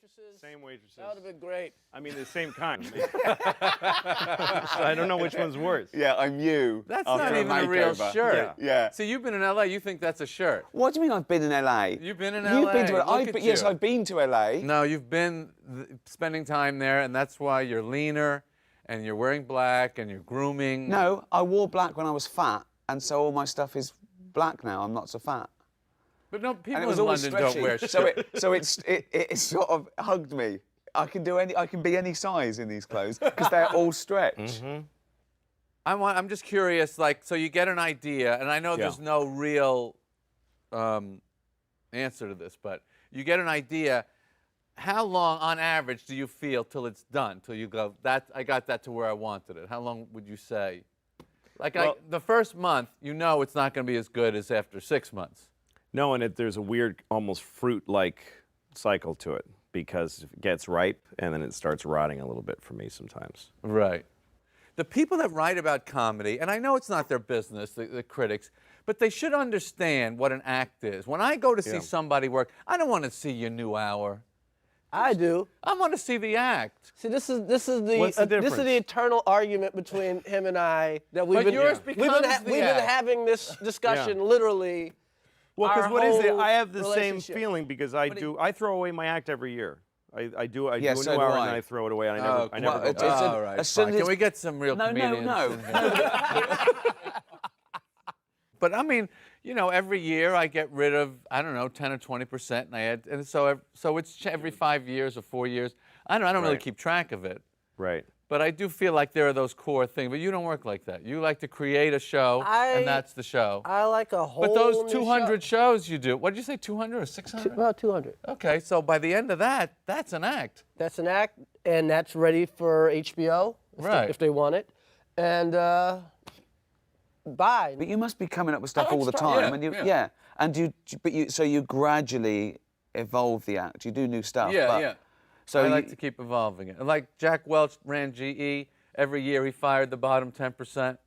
waitresses? Same waitresses. That would have been great. I mean, the same kind. So I don't know which one's worse. Yeah, I'm you. That's after not even a real makeover. shirt. Yeah. So you've been in LA, you think that's a shirt. What do you mean I've been in LA? You've been in LA. You've been to Look LA. at Yes, you. I've been to LA. No, you've been spending time there, and that's why you're leaner, and you're wearing black, and you're grooming. No, I wore black when I was fat, and so all my stuff is black now. I'm not so fat. But no, And people it was in always London stretchy. don't wear shirts. So it sort of hugged me. I can be any size in these clothes because they're all stretched. I'm just curious, like, so you get an idea, and I know there's no real answer to this, but you get an idea. How long, on average, do you feel till it's done? Till you go, I got that to where I wanted it. How long would you say? Like, the first month, you know it's not going to be as good as after 6 months. No, and there's a weird, almost fruit-like cycle to it because it gets ripe and then it starts rotting a little bit for me sometimes. Right. The people that write about comedy, and I know it's not their business, the critics, but they should understand what an act is. When I go to see somebody work, I don't want to see your new hour. I do. I want to see the act. See, this is What's the this is difference? the eternal argument between him and I that we've But been yours we've becomes the been act. having this discussion literally. Well, because our what is it? whole I have the same relationship. feeling because I throw away my act every year. I do a Yes, so new do hour I. and then I throw it away and I never go it's back. a- All right, as soon fine. as- Can we get some real No, comedians? no. But I mean, you know, every year I get rid of, I don't know, 10 or 20%, and I add, and so it's every 5 years or 4 years. I don't really Right. keep track of it. Right. But I do feel like there are those core things. But you don't work like that. You like to create a show, and that's the show. I like a whole. But those new 200 show. shows you do, what did you say, 200 or 600? About 200. Okay, so by the end of that, that's an act. That's an act, and that's ready for HBO Right. if they want it, and bye. But you must be coming up with stuff I like all the stuff, time, yeah. and so you gradually evolve the act. You do new stuff. Yeah, but, yeah. So I like to keep evolving it. Like Jack Welch ran GE. Every year he fired the bottom 10%.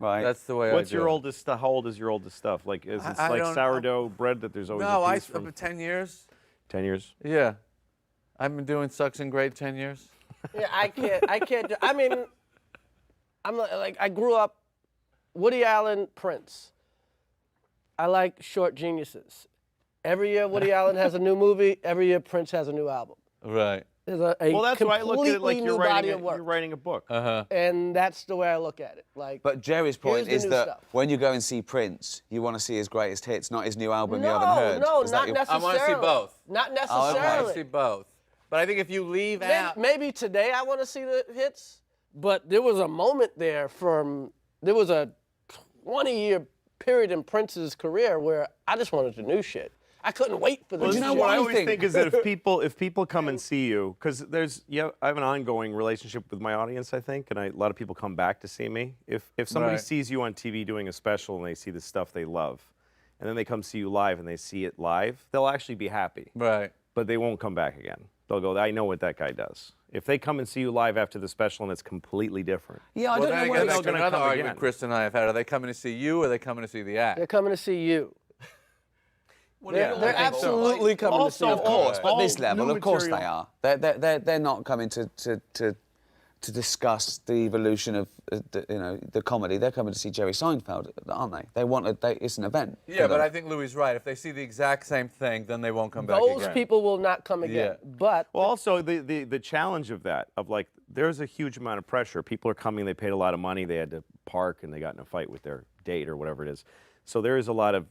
right. That's the way What's I do your it. oldest stuff? How old is your oldest stuff? Like, is it I like don't- sourdough bread that there's always No, a I piece from 10 years. 10 years? Yeah. I've been doing Sucks and Great 10 years. Yeah, I can't. I mean, I'm like I grew up, Woody Allen, Prince. I like short geniuses. Every year Woody Allen has a new movie. Every year Prince has a new album. Right. There's a Well, that's why I look at it like completely you're new body of work. writing a book. And that's the way I look at it. Like, But Jerry's point here's is the new that stuff. when you go and see Prince, you want to see his greatest hits, not his new album you no, haven't heard. no, Is that not your- necessarily. I want to see both. Not I necessarily. want to see both. But I think if you leave out... Maybe today I want to see the hits, but there was a moment there there was a 20-year period in Prince's career where I just wanted the new shit. I couldn't wait for the Well, new you know shit. what I I always think? think is that if people come and see you, because I have an ongoing relationship with my audience, I think, and a lot of people come back to see me. If somebody Right. sees you on TV doing a special and they see the stuff they love, and then they come see you live and they see it live, they'll actually be happy, Right. but they won't come back again. They'll go, I know what that guy does. If they come and see you live after the special and it's completely different. Yeah, I Well, don't then know I whether guess it's that's gonna another come argument again. Chris and I have had. Are they coming to see you or are they coming to see the act? They're coming to see you. Yeah, They're I think so. absolutely coming to see you. Of course, but all this level, new of course they material- are. They're not coming to discuss the evolution of the comedy. They're coming to see Jerry Seinfeld, aren't they? They want it's an event. Yeah, for but them. I think Louis is right. If they see the exact same thing, then they won't come back Those again. people will not come again. Yeah. But Well, also the challenge of that, of like, there's a huge amount of pressure. People are coming, they paid a lot of money, they had to park, and they got in a fight with their date or whatever it is. So there is a lot of,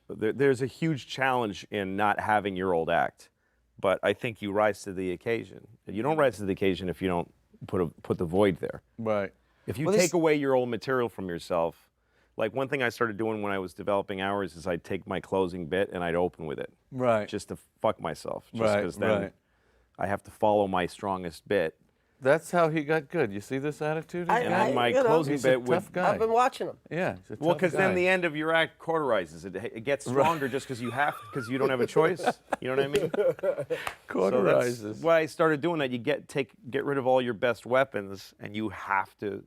there's a huge challenge in not having your old act. But I think you rise to the occasion. You don't rise to the occasion if you don't put the void there. Right. If you Well, this- take away your old material from yourself, like one thing I started doing when I was developing Hours is I'd take my closing bit and I'd open with it. Right. Just to fuck myself. Just Right, because then right. I have to follow my strongest bit. That's how he got good. You see this attitude? I- And then my you know, closing He's a bit would... tough guy. I've been watching them. Yeah, he's a tough Well, because then guy. the end of your act cauterizes. It gets stronger just because you don't have a choice. You know what I mean? Cauterizes. So that's why I started doing that. You get rid of all your best weapons, and you have to,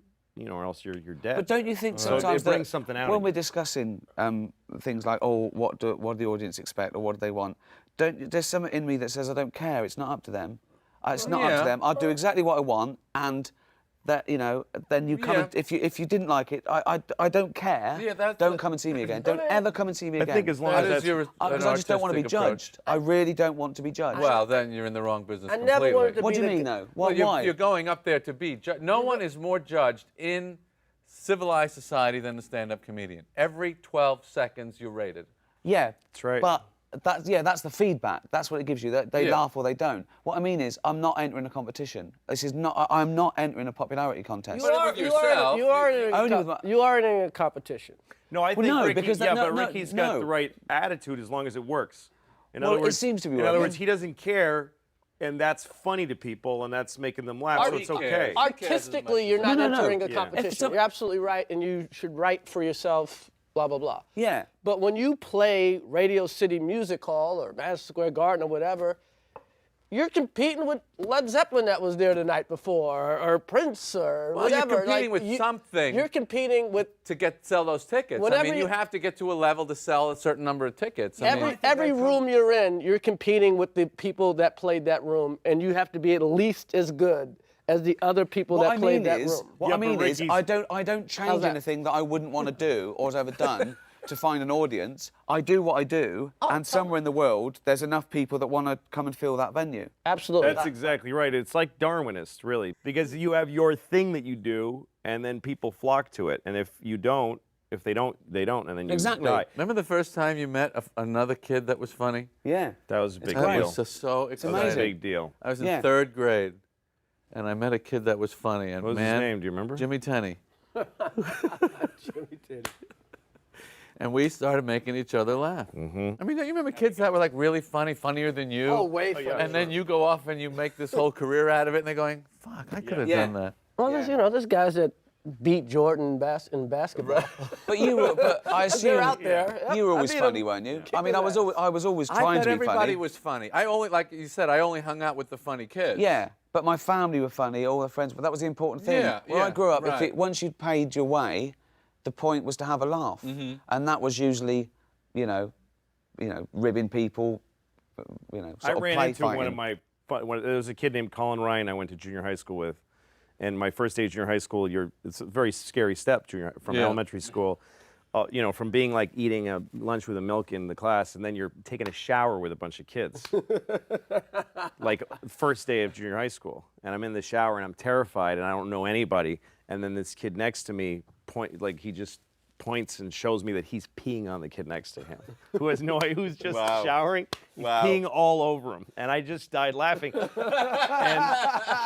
or else you're dead. But don't you think So sometimes it brings that something out when of we're you. discussing things like, what do the audience expect or what do they want? there's something in me that says I don't care. It's not up to them. It's not up to them. I'll do exactly what I want, and that, you know, then you come. If you didn't like it, I don't care. Yeah, don't come and see me again. Don't ever come and see me again. I think as long as that's... Because I just don't want to be judged. I really don't want to be judged. Well, then you're in the wrong business I completely. never wanted to What be do you the mean, kid. though? Well, Why? you're going up there to be judged. No one is more judged in civilized society than the stand-up comedian. Every 12 seconds you're rated. Yeah, That's right. But that's the feedback. That's what it gives you. They laugh or they don't. What I mean is, I'm not entering a competition. This is not. I'm not entering a popularity contest. You are- with yourself, you are in a competition. No, I think no, Ricky, because but Ricky's got the right attitude as long as it works. In other words, it seems to be In other working. words, he doesn't care, and that's funny to people, and that's making them laugh, so it's okay. Artistically, you're not No, no, no. entering a Yeah. competition. You're absolutely right, and you should write for yourself, blah, blah, blah. Yeah. But when you play Radio City Music Hall or Madison Square Garden or whatever, you're competing with Led Zeppelin that was there the night before, or Prince, or Well, whatever. you're competing with something. You're competing with To sell those tickets. Whatever I mean, you have to get to a level to sell a certain number of tickets. I mean, every room you're in. You're competing with the people that played that room, and you have to be at least as good as the other people that played that room. What Yeah, I but mean is, Ricky's- I don't How's change that? anything that I wouldn't want to do or has ever done to find an audience. I do what I do, and somewhere in the world, there's enough people that want to come and fill that venue. Absolutely. That's exactly right. It's like Darwinist, really, because you have your thing that you do, and then people flock to it. And if you don't, if they don't, and then you Exactly. die. remember the first time you met another kid that was funny? Yeah. That was a big great. That deal. was just so exciting. That was a amazing. big deal. I was in Yeah. 3rd grade, and I met a kid that was funny. And What was man, his name? Do you remember? Jimmy Tenney. Jimmy did. And we started making each other laugh. Mm-hmm. I mean, you remember kids that were like really funny, funnier than you? Oh, way funny. And then you go off and you make this whole career out of it, and they're going, fuck, I could have Yeah. done that. Well, there's guys that beat Jordan in basketball. But I assume They're out there. You were I always beat funny, 'em. weren't you? Kick I mean, I his was ass. always I trying thought to be everybody funny. was funny. I only, like you said, I only hung out with the funny kids. Yeah, but my family were funny, all their friends. But that was the important thing. Yeah, Where I yeah, grew up, right. once you'd paid your way, the point was to have a laugh, and that was usually, you know, ribbing people, sort I of ran play into one fighting. of my. There was a kid named Colin Ryan I went to junior high school with, and my first day of junior high school, it's a very scary step from Yeah. elementary school. From being like eating a lunch with a milk in the class, and then you're taking a shower with a bunch of kids. Like first day of junior high school, and I'm in the shower and I'm terrified and I don't know anybody. And then this kid next to me he just points and shows me that he's peeing on the kid next to him, who has no idea, who's just Wow. showering. He's peeing all over him, and I just died laughing. And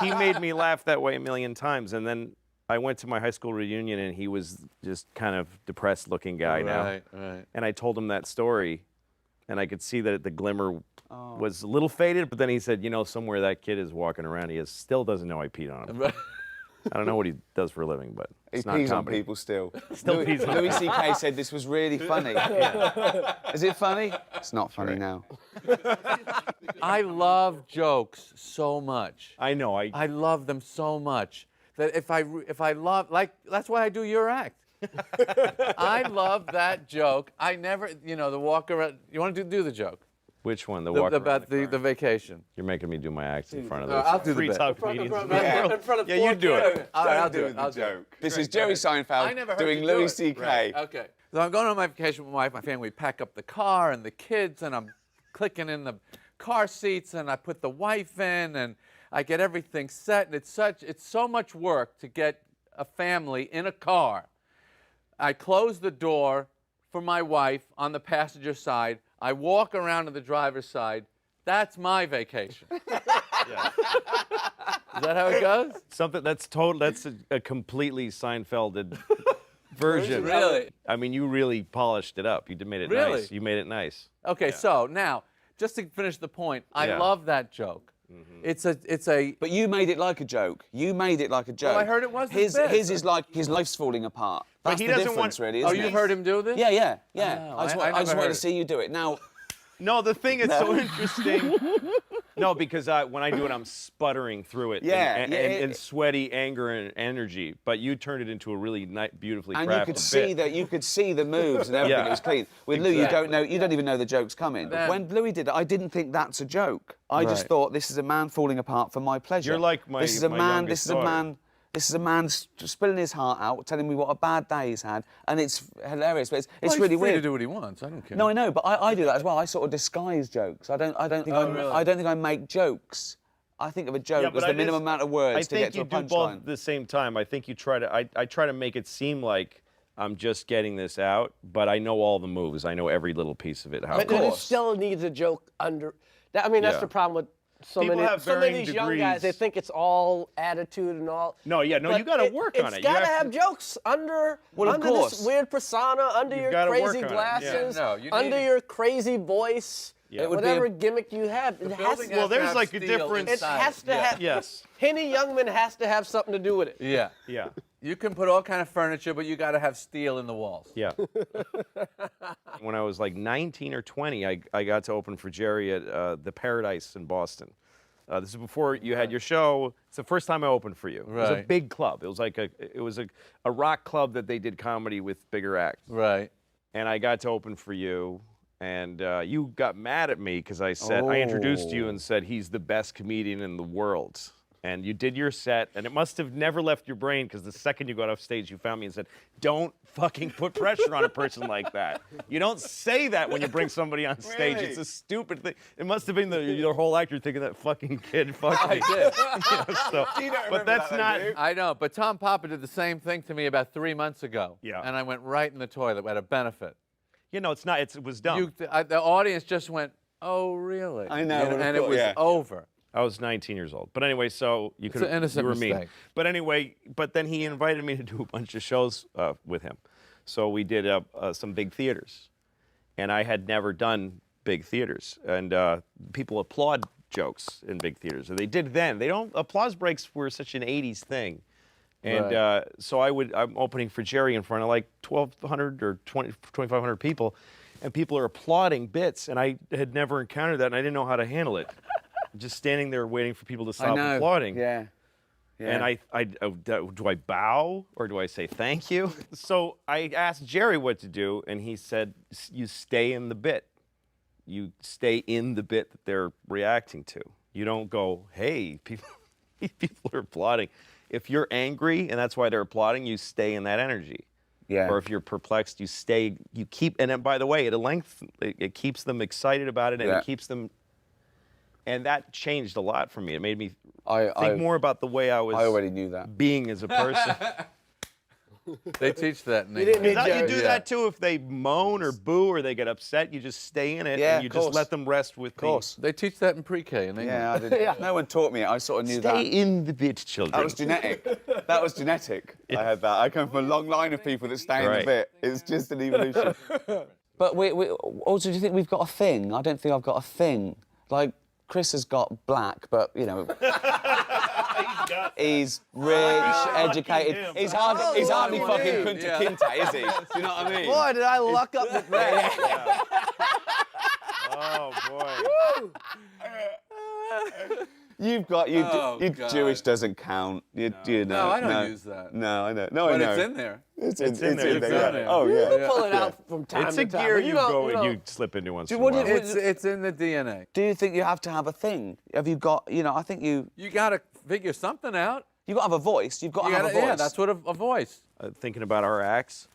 he made me laugh that way a million times. And then I went to my high school reunion, and he was just kind of depressed-looking guy now. Right. And I told him that story, and I could see that the glimmer Oh. was a little faded. But then he said, somewhere that kid is walking around. Still doesn't know I peed on him. I don't know what he does for a living, but He it's not pees on comedy. people still. Still pees on Louis people. C.K. said this was really funny. Is it funny? It's not funny now. I love jokes so much. I know. I love them so much that if I love, like, that's why I do your act. I love that joke. I never, the walk around. You want to do the joke? Which one? The walk around About the car. the vacation. You're making me do my acts in front of No, those I'll do the free bit. talk comedians. In front of Yeah, you do it. All right, I'll Don't do it. I'll the do it. joke. This is Jerry I Seinfeld never heard doing you do Louis it. C.K. Right, okay. So I'm going on my vacation with my family. We pack up the car and the kids, and I'm clicking in the car seats, and I put the wife in, and I get everything set. And it's so much work to get a family in a car. I close the door for my wife on the passenger side. I walk around to the driver's side. That's my vacation. Is that how it goes? That's a completely Seinfelded version. Really? I mean, you really polished it up. You made it Really? nice. You made it nice. Okay, so now, just to finish the point, I Yeah. love that joke. It's a. But you made it like a joke. You made it like a joke. I heard it was his. his bit. His is like his life's falling apart. But That's he the doesn't difference, want- really. Oh, Isn't you've it? heard him do this? Yeah. Oh, I just I never wanted heard to it. see you do it. Now, No, the thing that's so interesting. No, because when I do it, I'm sputtering through it. Yeah, and sweaty anger and energy. But you turned it into a really beautifully crafted And you could see bit. that you could see the moves and everything. Yeah. It was clean. With Lou, you don't know. You don't even know the joke's coming. Then- When Louis did it, I didn't think that's a joke. I just Right. thought this is a man falling apart for my pleasure. You're like my This is a my man. youngest This is a daughter. man. This is a man spilling his heart out, telling me what a bad day he's had, and it's hilarious. But it's Well, he's really free weird. to do what he wants. I don't care. No, I know, but I do that as well. I sort of disguise jokes. I don't think really? I don't think I make jokes. I think of a joke as the minimum amount of words to get to a I think you do punchline. both at the same time. I think you try to. I try to make it seem like I'm just getting this out, but I know all the moves. I know every little piece of it. How But it then it goes. still needs a joke under. I mean, that's Yeah. the problem with so People many have of varying these young guys. They degrees. think it's all attitude and all. No, yeah, no, But you got to work on it. It's You got to have have jokes under, Well, of under course. this weird persona, under your gotta work crazy on it, yeah. glasses, No, you under need- your crazy voice, Yeah. It would be whatever a- gimmick you have. It has building to, has Well, to there's have like a steel difference- it inside has to have. Yes. Henny Youngman has to have something to do with it. Yeah. Yeah. You can put all kind of furniture, but you got to have steel in the walls. Yeah. When I was like 19 or 20, I got to open for Jerry at the Paradise in Boston. This is before you had your show. It's the first time I opened for you. It was a Right. big club. It was like a rock club that they did comedy with bigger acts. Right. And I got to open for you. And you got mad at me because I said, I introduced you and said he's the best comedian in the world. And you did your set, and it must have never left your brain because the second you got off stage, you found me and said, don't fucking put pressure on a person like that. You don't say that when you bring somebody on stage. Really? It's a stupid thing. It must have been the whole actor thinking that fucking kid fucked me. I did. So, but that's not. I know, but Tom Papa did the same thing to me about 3 months ago. Yeah. And I went right in the toilet at a benefit. You know, it's not. It was dumb. The audience just went, "Oh, really?" I know, and of it was course, yeah. over. I was 19 years old. But anyway, so you could an innocent you were mean. mistake. But anyway, but then he invited me to do a bunch of shows with him. So we did some big theaters. And I had never done big theaters. And people applaud jokes in big theaters. And they did then. Applause breaks were such an 80s thing. And Right. so I'm opening for Jerry in front of like 1,200 or 2,500 people. And people are applauding bits. And I had never encountered that, and I didn't know how to handle it. Just standing there waiting for people to stop applauding. Yeah. And do I bow or do I say thank you? So I asked Jerry what to do, and he said, you stay in the bit. You stay in the bit that they're reacting to. You don't go, hey, people are applauding. If you're angry and that's why they're applauding, you stay in that energy. Yeah. Or if you're perplexed, you keep, and then by the way, it keeps them excited about it, and Yeah. it keeps them. And that changed a lot for me. It made me I think more about the way I was I already knew that. being as a person. They teach that in didn't England. need You do Yeah. that too if they moan or boo or they get upset. You just stay in it Yeah, and you of just course. let them rest with Of course. They teach that in pre-K in England. Yeah, I did. No one taught me it. I sort of knew Stay that. in the bit, children. That was genetic. That was genetic. I had that. I come from a long line of people that stay in the Right. bit. It's just an evolution. But we also, do you think we've got a thing? I don't think I've got a thing. Like, Chris has got black, but, you know, he's rich, educated. him. He's hardly Lord, fucking dude. Kunta Kinte, is he? Do you know what I mean? Boy, did I luck up with that. Oh boy. You've got Oh, you God. Jewish doesn't count. You know. No, I don't use that. No, I know. No, But I know. it's in there. It's in there. It's yeah. in there. Oh yeah. You pull it out from time It's to a time. gear but you don't- go and don't- you slip into once in a what do while. you- It's in the DNA. Do you think you have to have a thing? Have you got? You know, I think you got to figure something out. got to have a voice. You've got to You have gotta, a voice. yeah, that's what a voice. Thinking about our acts,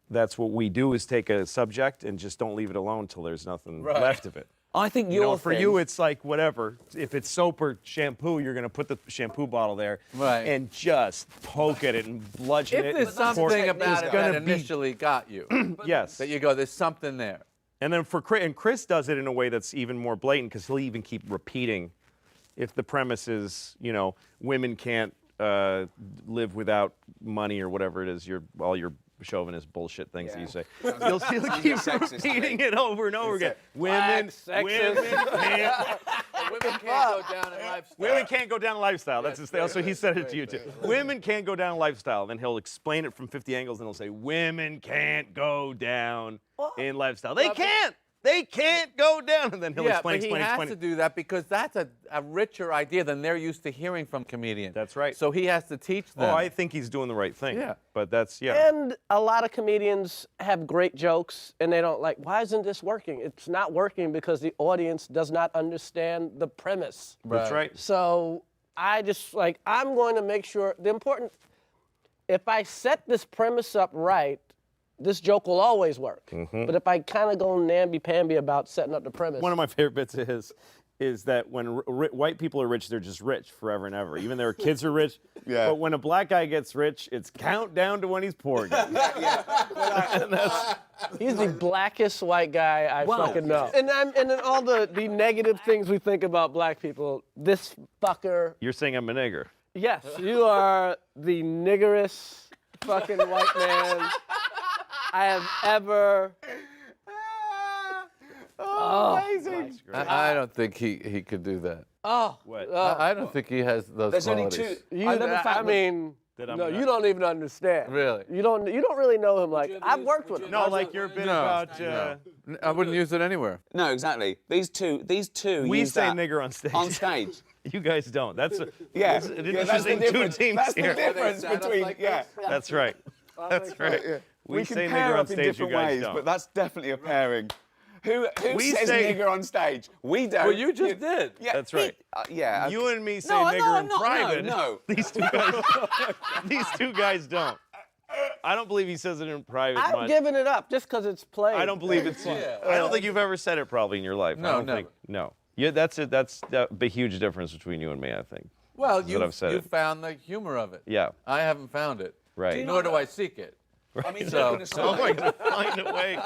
that's what we do is take a subject and just don't leave it alone till there's nothing left of it. I think You know, your for thing, you, it's like whatever. If it's soap or shampoo, you're going to put the shampoo bottle there Right. and just poke at it and bludgeon If it. there's something about it gonna that be- initially got you, Yes. that you go, there's something there. And then for Chris does it in a way that's even more blatant because he'll even keep repeating. If the premise is, you know, women can't live without money or whatever it is, all your chauvinist bullshit things that you say. He'll keep sexist repeating it over and over again. Women sexist. Women can't go down in lifestyle. Women can't go down lifestyle. That's his thing. So he said it to you too. Women can't go down lifestyle. Then he'll explain it from 50 angles and he'll say, women can't go down in lifestyle. They can't. They can't go down. And then he'll Yeah, explain, but he explain, has explain. to do that because that's a richer idea than they're used to hearing from comedians. That's right. So he has to teach them. Oh, I think he's doing the right thing. Yeah. But that's, yeah. And a lot of comedians have great jokes, and they don't like, why isn't this working? It's not working because the audience does not understand the premise. That's right. So I just, like, I'm going to make sure, if I set this premise up right, this joke will always work. But if I kind of go namby-pamby about setting up the premise. One of my favorite bits of his is that when white people are rich, they're just rich forever and ever. Even their kids are rich. Yeah. But when a black guy gets rich, it's countdown to when he's poor again. He's the blackest white guy I Wow. fucking know. And then all the negative things we think about black people, this fucker, You're saying I'm a nigger. yes, you are the niggerest fucking white man I have ever. Amazing. I don't think he could do that. Oh, What? I don't think he has those There's only qualities. two. you, I love the fact I that- mean, That I'm no, not- you don't even understand. Really? You don't really know him like I've worked with him. No, like your bit No. about. I wouldn't use it anywhere. No, exactly. These two. We use say that nigger on stage. On stage. You guys don't. That's an That's the interesting two difference. teams That's here. the difference Stand up between like yeah. this? That's right. That's right. We say can pair nigger on up in stage. You different guys ways, don't. but that's definitely a pairing. Who We says say- nigger on stage? We don't. Well, you just did. Yeah, That's right. yeah. You and me say No, nigger no, in I'm not. private. No. These two guys don't. I don't believe he says it in private I've much. given it up just because it's played. I don't believe it's. I don't think you've ever said it probably in your life. No, I don't never. think. No. Yeah, that's a huge difference between you and me. I think. Well, That's what I've said you it. found the humor of it. Yeah. I haven't found it. Right. Nor do I seek it. I mean, So- joking Oh aside, my God, find a way.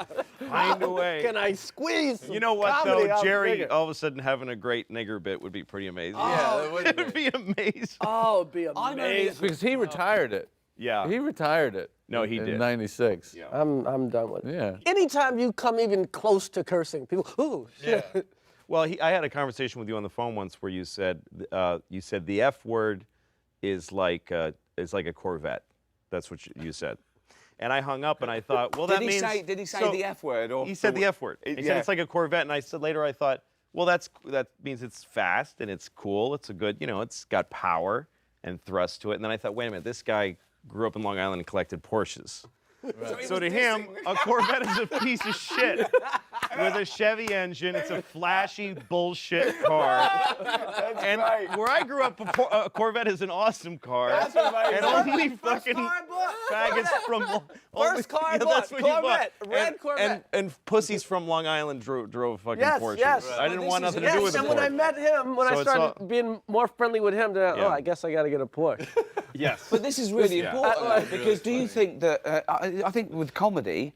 Find a way. Can I squeeze? You know what comedy though, out of Jerry? nigger? All of a sudden having a great nigger bit would be pretty amazing. Yeah, it would it be. would be amazing. Oh, it'd be I'm only- amazing. Because he retired it. Yeah. He retired it. No, he in did. '96. Yeah. I'm done with it. Yeah. Anytime you come even close to cursing, people, ooh, shit. Well, I had a conversation with you on the phone once where you said the F word is like a Corvette. That's what you said. And I hung up and I thought, well, that did means. he say so- the F word or He said the F word. He said it's like a Corvette, and I said later I thought, well, that means it's fast and it's cool. It's a good, it's got power and thrust to it. And then I thought, wait a minute, this guy grew up in Long Island and collected Porsches. So to him, a Corvette is a piece of shit with a Chevy engine. It's a flashy bullshit car. And where I grew up, a Corvette is an awesome car. And only fucking faggots from First car I that's bought, what you Corvette, bought. red Corvette. And pussies from Long Island drove fucking Yes, Porsches. yes. I didn't want nothing to Yes, do with it. and when I met him, when So I it's started all- being more friendly with him, then, Yeah. oh, I guess I got to get a Porsche. Yes. But this is really Yeah. important though, because do you think that I think with comedy,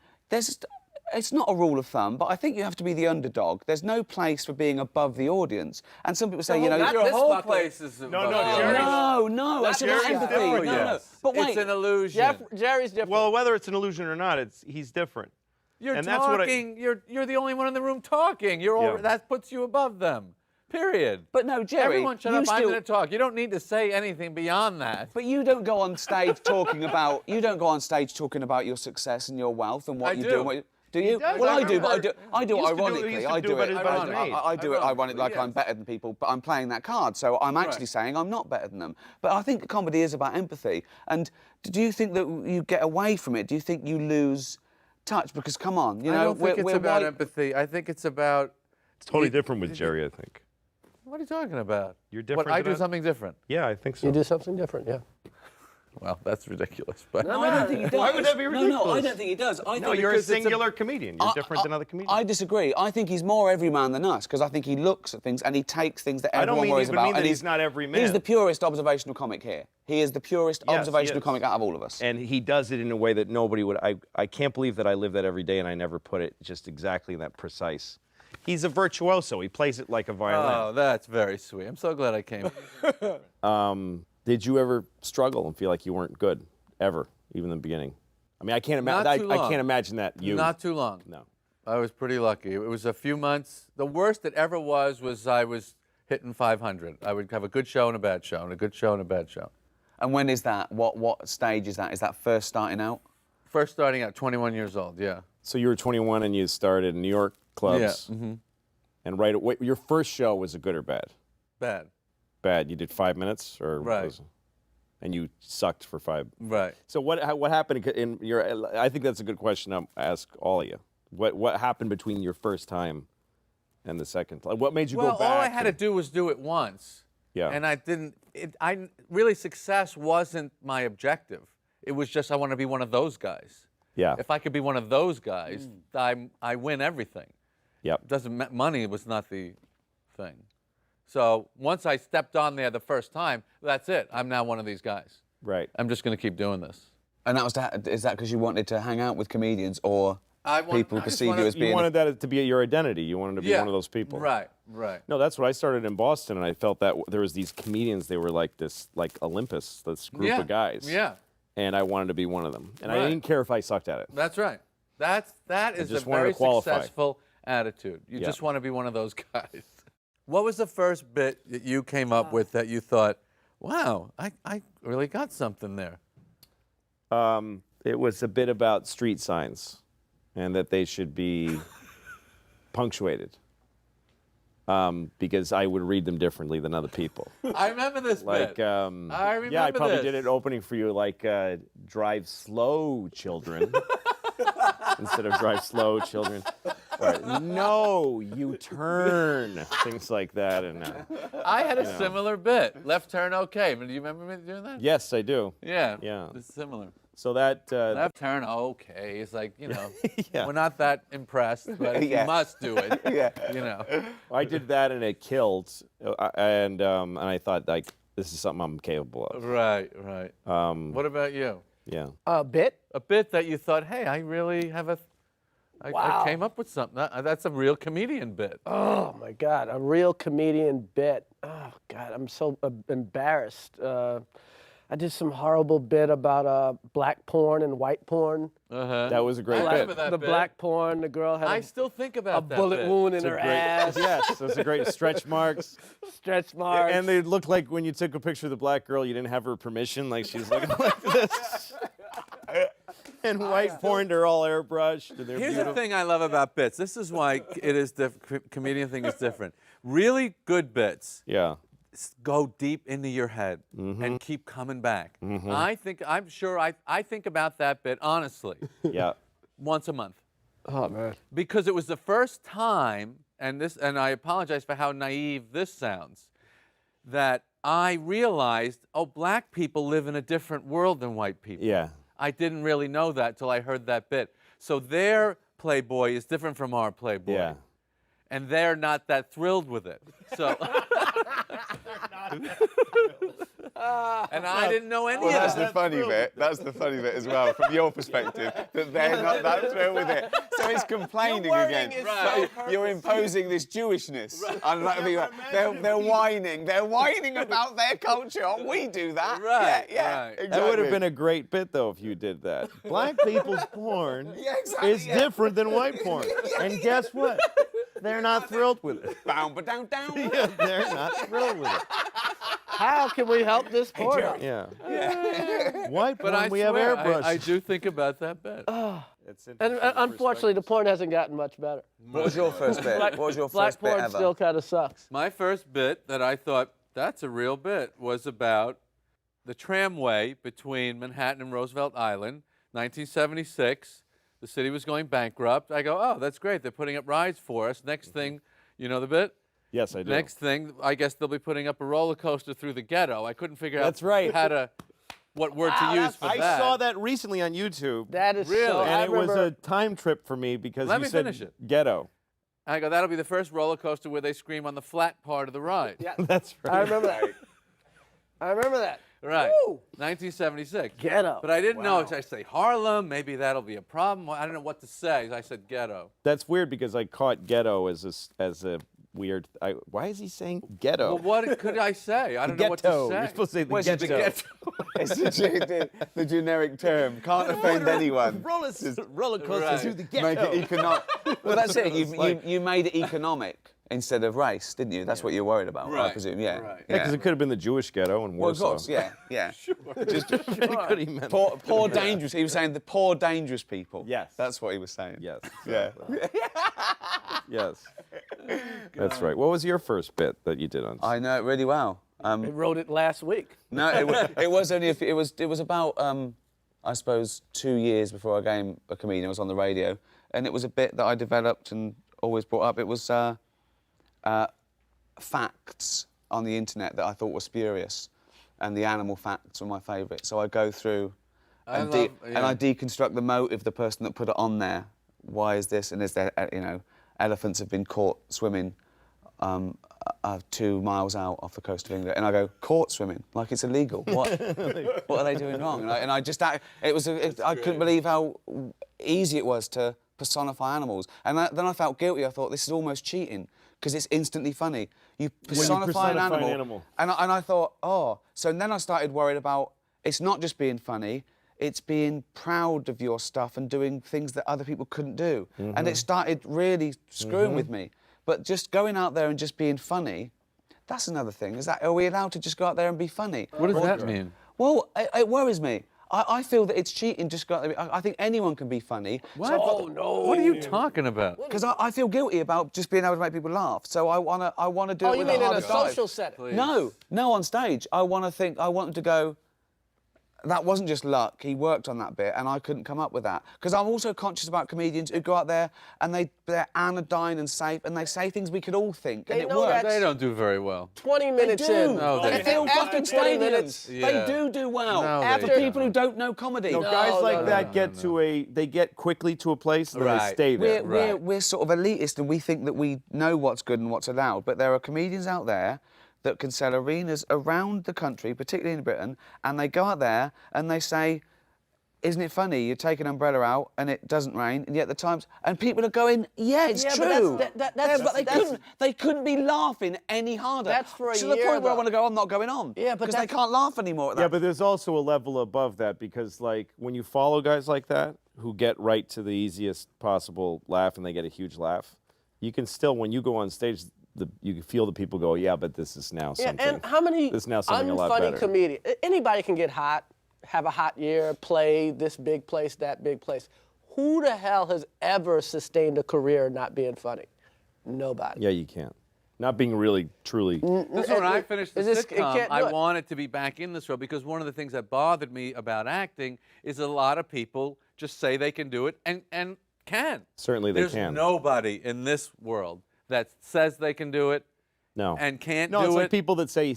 it's not a rule of thumb, but I think you have to be the underdog. There's no place for being above the audience. And some people say, No, not Your this whole fucker. place is. no, above Jerry's- you. no, it's about Jerry's empathy. different, No, no. Yes. But wait, It's an illusion. Jerry's different. Well, whether it's an illusion or not, he's different. You're and that's what I- talking. You're the only one in the room talking. Yeah. That puts you above them. Period. but no, Jerry, Everyone shut you up. I'm still, going to talk. You don't need to say anything beyond that. but you don't go on stage talking about your success and your wealth and what I you do. do. And what do you? does. Well, I I do, but remember- I do it He used to do it- he ironically. used to I do do it it. better than I me. do it ironically, like I'm yes. better than people, but I'm playing that card, so I'm actually saying I'm not better than them. But I think comedy is about empathy. And do you think that you get away from it? Do you think you lose touch? Because come on, you know, I don't think it's we're about white- empathy. I think it's about. It's totally different with Jerry, I think. What are you talking about? You're What, different I than do us? something different. Yeah, I think so. You do something different, yeah. Well, that's ridiculous. But No, I don't think he does. Why would that be No, I ridiculous? don't think he does. I No, think you're a because it's singular comedian. You're different than other comedians. I disagree. I think he's more everyman than us because I think he looks at things and he takes things that I don't everyone mean worries even about. mean that and he's not every man. He's the purest observational comic here. He is the purest Yes, he observational is. comic out of all of us. And he does it in a way that nobody would. I can't believe that I live that every day and I never put it just exactly that precise. He's a virtuoso. He plays it like a violin. oh, that's very sweet. I'm so glad I came. Did you ever struggle and feel like you weren't good ever, even in the beginning? I mean, I can't Not imagine. too I long. can't imagine that you. Not too long. No. I was pretty lucky. It was a few months. The worst it ever was I was hitting 500. I would have a good show and a bad show, and a good show and a bad show. And when is that? What stage is that? Is that first starting out? First starting out, 21 years old, yeah. So you were 21 and you started in New York. clubs. Yeah. Mm-hmm. And right away, your first show was a good or bad? Bad. Bad. You did 5 minutes, or Right. and you sucked for 5. Right. So what happened in your? I think that's a good question to ask all of you. What happened between your first time and the second time? What made you go back? Well, all I had to do was do it once. Yeah. And I didn't. Really, success wasn't my objective. It was just I want to be one of those guys. Yeah. If I could be one of those guys, I win everything. Yep. Money was not the thing. So once I stepped on there the first time, that's it. I'm now one of these guys. Right. I'm just going to keep doing this. And that was is that because you wanted to hang out with comedians, or people perceive you as being? You wanted that to be your identity. You wanted to be one of those people. Right. Right. No, that's what I started in Boston, and I felt that there was these comedians. They were like this, like Olympus, this group of guys. Yeah. And I wanted to be one of them, and Right. I didn't care if I sucked at it. That's right. That is a just wanted very to qualify. successful attitude. You Yeah. just want to be one of those guys. What was the first bit that you came up with that you thought, wow, I really got something there? It was a bit about street signs, and that they should be punctuated, because I would read them differently than other people. I remember this Like, bit. I remember yeah, I probably this. did an opening for you, like drive slow, children, instead of drive slow, children. Or, no, you turn, things like that, and I had a similar bit. Left turn, okay. But do you remember me doing that? yes, I do. Yeah. Yeah. It's similar. So that Left turn, okay. It's like, Yeah. we're not that impressed, but Yeah. you must do it. Yeah. I did that and it killed, and I thought, like, this is something I'm capable of. Right, right. What about you? Yeah. Bit? A bit that you thought, hey, I really have I Wow. came up with something. That's a real comedian bit. Oh my God, a real comedian bit. Oh God, I'm so embarrassed. I did some horrible bit about black porn and white porn. Uh-huh. That was a great I bit. remember that The bit. black porn, the girl had I a still think about that bullet bit. wound in It's a her great- ass, Yes, those are great stretch marks. stretch marks. And they looked like when you took a picture of the black girl, you didn't have her permission, like she was looking like this. And white porn, they're all airbrushed. And they're Here's beautiful. the thing I love about bits. This is why it is comedian thing is different. Really good bits Yeah. go deep into your head Mm-hmm. and keep coming back. I'm sure I think about that bit honestly Yeah. once a month. oh man. Because it was the first time, and I apologize for how naive this sounds, that I realized, oh, black people live in a different world than white people. Yeah. I didn't really know that till I heard that bit. So their Playboy is different from our Playboy. Yeah. And they're not that thrilled with it. So and I didn't know any Well, of that's that. the funny bit. That's the funny bit as well, from your perspective, that they're not that thrilled with it. So it's complaining again. Right. So you're imposing this Jewishness. On other people. They're whining. They're whining about their culture. Oh, we do that. Right, Yeah. right. Exactly. That would have been a great bit, though, if you did that. Black people's porn Yeah, exactly, is yeah. different than white porn. And guess what? They're not thrilled with it. Bound, but down, down. Yeah, they're not thrilled with it. How can we help this porn? Yeah. White porn, But I we have swear, airbrush. I do think about that bit. It's And interesting unfortunately, the perspectives. porn hasn't gotten much better. What was your first bit? What was your Black first bit porn ever? still kind of sucks. My first bit that I thought, that's a real bit, was about the tramway between Manhattan and Roosevelt Island, 1976. The city was going bankrupt. I go, oh, that's great. They're putting up rides for us. Next thing, you know the bit? Yes, I do. Next thing, I guess they'll be putting up a roller coaster through the ghetto. I couldn't figure That's out right. what word to use for I that. saw that recently on YouTube. That is Really? so. and I it was remember, a time trip for me because Let you me said finish it. ghetto. I go, that'll be the first roller coaster where they scream on the flat part of the ride. Yeah, That's right. I remember that. I remember that. Right. Woo! 1976. Ghetto. But I didn't know. Should I say Harlem? Maybe that'll be a problem. I don't know what to say. I said ghetto. That's weird because I caught ghetto as a weird. Why is he saying ghetto? Well, what could I say? I don't know what to Ghetto. say. You're supposed to say the Where's ghetto. It's the generic term. Can't offend anyone. Roller coaster Right. to the Make ghetto. it economic. Well, that's it. It's like- You made it economic instead of race, didn't you? That's what you're worried about, I Right, presume. Yeah. right. Yeah, because it could have been the Jewish ghetto in Well, of Warsaw. course, yeah, yeah. It could have meant. Poor dangerous. He was saying the poor dangerous people. Yes. That's what he was saying. Yes. Yeah. Yes. That's right. What was your first bit that you did on? I know it really well. They wrote it last week. No, it was only it was about I suppose 2 years before I became a comedian. I was on the radio, and it was a bit that I developed and always brought up. It was facts on the internet that I thought were spurious, and the animal facts were my favourite. So I go through and I deconstruct the motive, the person that put it on there. Why is this? And is there, elephants have been caught swimming 2 miles out off the coast of England, and I go, caught swimming, like it's illegal. What are they doing wrong? And I just, I couldn't believe how easy it was to personify animals. And then I felt guilty. I thought, this is almost cheating, because it's instantly funny. You personify an animal. And I thought, oh. So then I started worried about, it's not just being funny, it's being proud of your stuff and doing things that other people couldn't do. And it started really screwing with me. But just going out there and just being funny, that's another thing. Are we allowed to just go out there and be funny? What does that mean? Well, it worries me. I feel that it's cheating just to go out there. I think anyone can be funny. What? So Oh, no. What are you talking about? because I feel guilty about just being able to make people laugh. So I wanna do Oh, it you with mean a in a harder side. social setting? Please. No, on stage. I want them to go, that wasn't just luck, he worked on that bit, and I couldn't come up with that. Because I'm also conscious about comedians who go out there and they're anodyne and safe, and they say things we could all think, and They it know works. that- They don't do very well. 20 minutes They do. in. No, They they fill don't. fucking After 20 stadiums. minutes, Yeah. They do well. No, After they people who don't know comedy. No, guys like no, that they get quickly to a place and then they Right. stay there. We're sort of elitist, and we think that we know what's good and what's allowed, but there are comedians out there that can sell arenas around the country, particularly in Britain, and they go out there and they say, isn't it funny? You take an umbrella out and it doesn't rain, and yet the Times, and people are going, yeah, it's Yeah, but true. that's- They couldn't be laughing any harder. That's for a to the year, point where I though. want to go, I'm not going on. Yeah, but because they that's- can't laugh anymore at that. Yeah, but there's also a level above that, because like when you follow guys like that who get right to the easiest possible laugh and they get a huge laugh, you can still, when you go on stage, you can feel the people go, yeah, but this is now Yeah, something. and how many this is now something a lot unfunny better. comedians? Anybody can get hot, have a hot year, play this big place, that big place. Who the hell has ever sustained a career not being funny? Nobody. Yeah, you can't. Not being really, truly. That's when I finished the Is this- it sitcom, can't do I it. wanted to be back in this role, because one of the things that bothered me about acting is a lot of people just say they can do it and can. Certainly they There's can. nobody in this world that says they can do it No. and can't No, do it's it. like people that say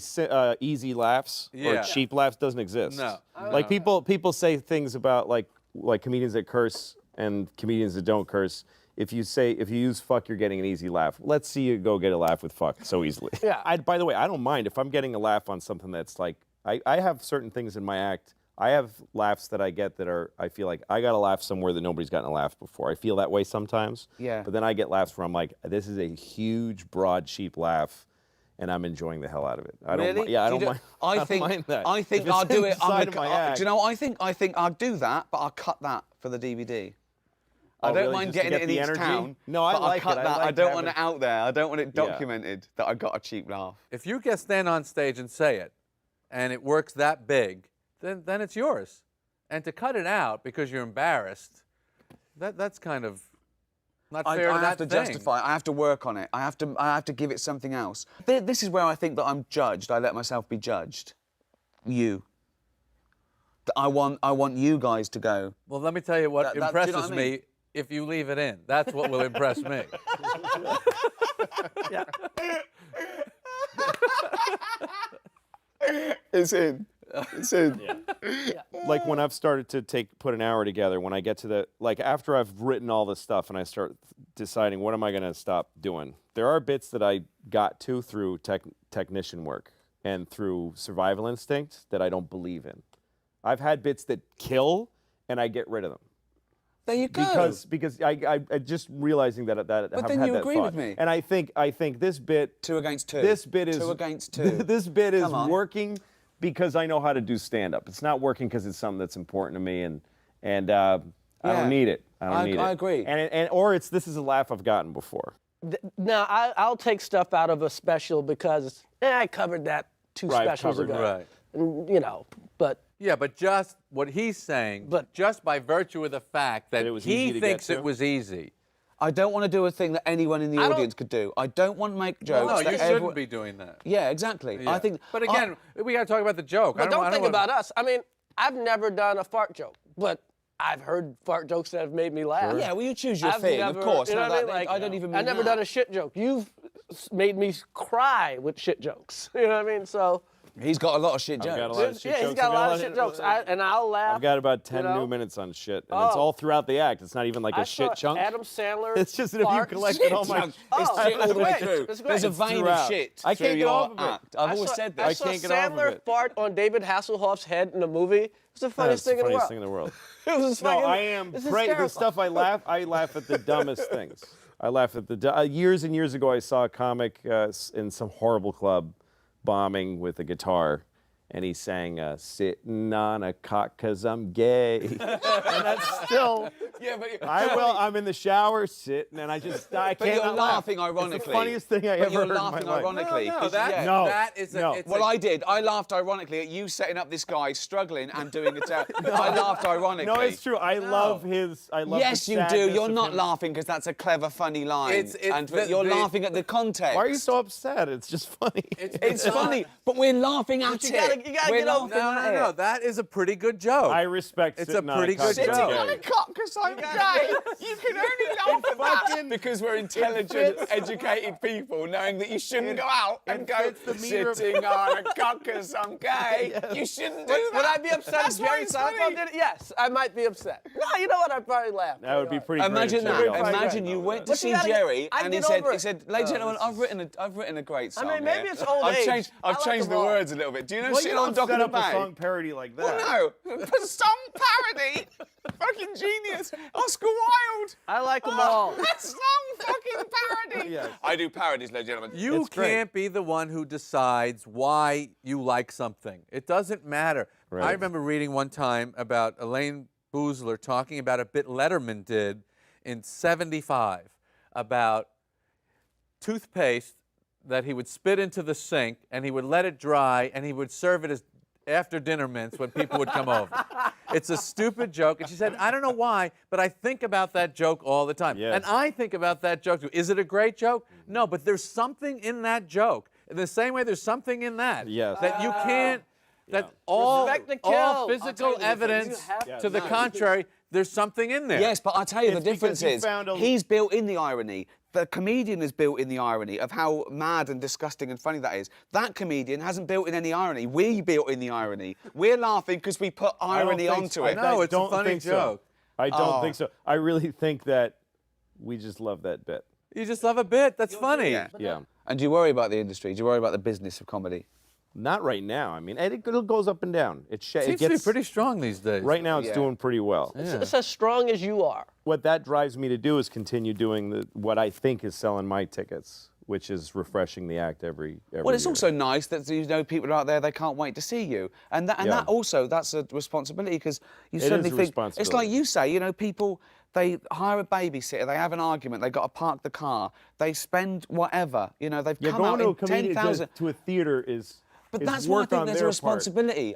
easy laughs or Yeah. cheap laughs doesn't exist. No. Like people say things about like comedians that curse and comedians that don't curse. If you use fuck, you're getting an easy laugh. Let's see you go get a laugh with fuck so easily. Yeah. By the way, I don't mind if I'm getting a laugh on something that's like, I have certain things in my act. I have laughs that I get that are, I feel like I got a laugh somewhere that nobody's gotten a laugh before. I feel that way sometimes. Yeah. But then I get laughs where I'm like, this is a huge, broad, cheap laugh, and I'm enjoying the hell out of it. I don't. Really? Yeah, I Do don't you mind. I don't think mind that. I think If it's I'll do it. inside of my act. Do you know? I think I'll do that, but I'll cut that for the DVD. I Oh, don't really? mind Just to getting get it in the each energy? town. No, I but like I'll cut it. I that. I like don't want it having- out there. I don't want it Yeah. documented that I got a cheap laugh. If you can stand on stage and say it, and it works that big, then it's yours. And to cut it out because you're embarrassed, that's kind of not fair I to have that to thing. justify. I have to work on it. I have to give it something else. This is where I think that I'm judged. I let myself be judged. You. That I want you guys to go. Well, let me tell you what Do you know impresses what I mean? me if you leave it in. That's what will impress me. It's in. It's in. Like when I've started to put an hour together, when I get to the, like after I've written all this stuff and I start deciding what am I going to stop doing, there are bits that I got to through technician work and through survival instinct that I don't believe in. I've had bits that kill and I get rid of them. There you go. Because I just realizing that I've then had you that agree thought. with me. And I think this bit 2 against 2. This bit is 2 against 2. This bit is Come on. working because I know how to do stand up. It's not working because it's something that's important to me and I don't need it. I don't need it. I agree. Or this is a laugh I've gotten before. Now, I'll take stuff out of a special because I covered that 2 Right, specials covered, ago. right. And, you know, but Yeah, but just what he's saying, But- just by virtue of the fact that That it was he easy to get thinks to? it was easy, I don't want to do a thing that anyone in the don't- audience could do. I don't want to make jokes No, that you everyone... shouldn't be doing that. Yeah, exactly. Yeah. I think... But again, we got to talk about the joke. But don't think about us. I mean, I've never done a fart joke, but I've heard fart jokes that have made me laugh. Yeah, well, you choose your I've thing, never, of course. You know No, what I mean? that- Like, I don't even mean I've never that. done a shit joke. You've made me cry with shit jokes. You know what I mean? So, He's got a lot of shit jokes. got a lot of shit yeah, he's jokes. got a I've lot of shit jokes. And I'll laugh. I've got about 10 you know? new minutes on shit, and it's Oh. all throughout the act. It's not even like I a shit saw chunk. Adam Sandler. It's just that if you fart. collected all my... It's shit all the way great. through. It's great. There's a It's vein throughout. of shit I through can't get your off of it. act. I've I always saw- said I this. saw can't get off of Sandler it. fart on David Hasselhoff's head in a movie. It was the funniest That's the thing in the funniest world. thing in the world. It was No, fucking, I am it's the hysterical. stuff I laugh at the dumbest things. I laugh at the years and years ago I saw a comic in some horrible club bombing with a guitar, and he sang "Sitting on a Cock 'Cause I'm Gay," and that's still. Yeah, but I'm in the shower sitting, and I But can't you're not laugh. laughing ironically. It's the funniest thing I But ever you're heard in my laughing life. ironically. No, 'cause- that, yeah. No. that is a... No. It's Well, a, I did. I laughed ironically at you setting up this guy struggling and doing it. I laughed ironically. No, it's true. I love his. I love. Yes, the you do. sadness You're of not him. laughing because that's a clever, funny line. But you're the- laughing at the context. Why are you so upset? It's just funny. It's funny, but we're laughing at you it. gotta We're get over- laughing at No, it. that is a pretty good joke. I respect. It's a sitting on pretty cock good 'cause I'm joke. gay. On a cock 'cause I'm gay. You can only laugh at that because we're intelligent, educated people, knowing that you shouldn't go out and go fits the meter of- sitting on a cock 'cause I'm gay. You shouldn't do that. Would I be upset That's if why Jerry it's Seinfeld funny. did it? Yes, I might be upset. No, you know what? I'd probably laugh. That would be pretty. Imagine great if that. Jerry Seinfeld Imagine did you that. went to But you see gotta- Jerry I'd and he get said, over he it. said, ladies and gentlemen, I've written a great song. mean, maybe here. it's old I've age. changed, I I've like changed them the all. words a little bit. Do you know Well, Sit you on don't Dock set of the up a Bay? song parody like that. Well, no, song parody. Fucking genius. Oscar Wilde. I like them all. Song fucking parody. Yes. I do parodies, ladies and gentlemen. You It's great. can't be the one who decides why you like something. It doesn't matter. Right. I remember reading one time about Elaine Boozler talking about a bit Letterman did in '75 about toothpaste that he would spit into the sink and he would let it dry and he would serve it as after dinner mints when people would come over. It's a stupid joke. And she said, I don't know why, but I think about that joke all the time. Yes. And I think about that joke too. Is it a great joke? No, but there's something in that joke. In the same way there's something in that. Yes. That you can't, that all, Respect the all kill. I'll tell physical you the difference. evidence You have to the contrary, there's something in there. Yes, but I'll tell you It's the difference because you is found a- he's built in the irony. The comedian has built in the irony of how mad and disgusting and funny that is. That comedian hasn't built in any irony. We built in the irony. We're laughing because we put I don't irony think onto so. it. No, it's a don't funny think so. joke. I don't Oh. think so. I really think that we just love that bit. You just love a bit. That's funny. Yeah. Yeah. And do you worry about the industry? Do you worry about the business of comedy? Not right now. I mean, it goes up and down. It Seems gets to be pretty strong these days. Right now, it's Yeah. doing pretty well. It's as strong as you are. What that drives me to do is continue doing what I think is selling my tickets, which is refreshing the act every Well, it's year. also nice that you know people out there, they can't wait to see you. And that, Yeah. that also, that's a responsibility because you It suddenly is a think, it's like responsibility. you say, you know, people, they hire a babysitter, they have an argument, they've got to park the car, they spend whatever, you know, they've Yeah, come going out to a in comedian 10,000. to a theater is. But is that's why I work think on there's a their part. responsibility.